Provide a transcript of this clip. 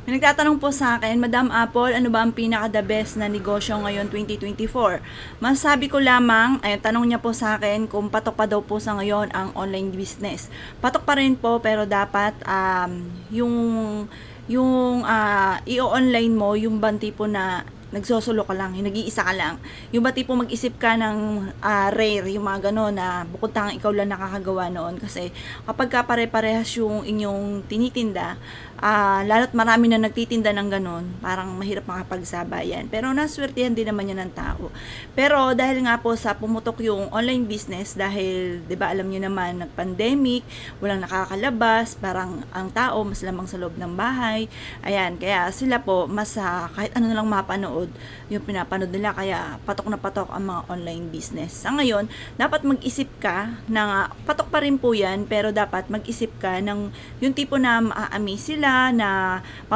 May nagtatanong po sa akin, Madam Apple, ano ba ang pinaka-the best na negosyo ngayon 2024? Masasabi ko lamang, ay tanong niya po sa akin kung patok pa daw po sa ngayon ang online business. Patok pa rin po, pero dapat i-online mo yung banti po na nagsosolo ka lang, yung nag-iisa ka lang. Yung ba tipo mag-isip ka ng rare, yung mga gano'n na bukod tang ikaw lang nakakagawa noon. Kasi kapag ka pare-parehas yung inyong tinitinda, lalo't marami na nagtitinda ng gano'n, parang mahirap makapagsabayan. Pero naswertihan din naman yan ng tao. Pero dahil nga po sa pumutok yung online business, dahil 'di ba alam niyo naman, nag-pandemic, walang nakakalabas, parang ang tao mas lamang sa loob ng bahay. Ayan, kaya sila po mas kahit ano na lang mapanood, yung pinapanood nila, kaya patok na patok ang mga online business. Sa ngayon, dapat mag-isip ka na patok pa rin po yan, pero dapat mag-isip ka ng yung tipo na ma-amaze sila, na